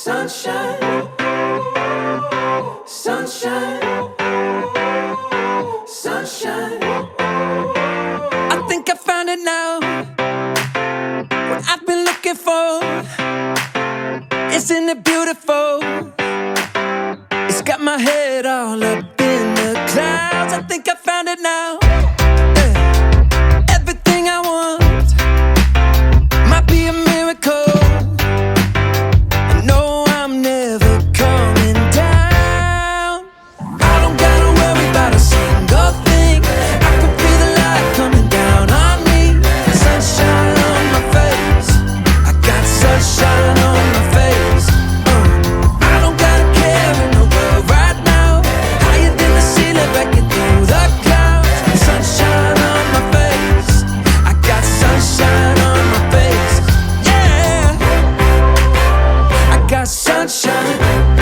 Sunshine, sunshine, sunshine. I think I found it now. What I've been looking for. Isn't it beautiful? It's got my head all up in the clouds. I think I found it now. Everything I want might be a miracle. No, I'm never coming down. I don't gotta worry about a single thing. I can feel the light coming down on me. Sunshine on my face. I got sunshine on my face. I don't gotta care in the world right now. Higher than the ceiling, breaking through the clouds. Sunshine on my face. I got sunshine on my face. Yeah, I got sunshine.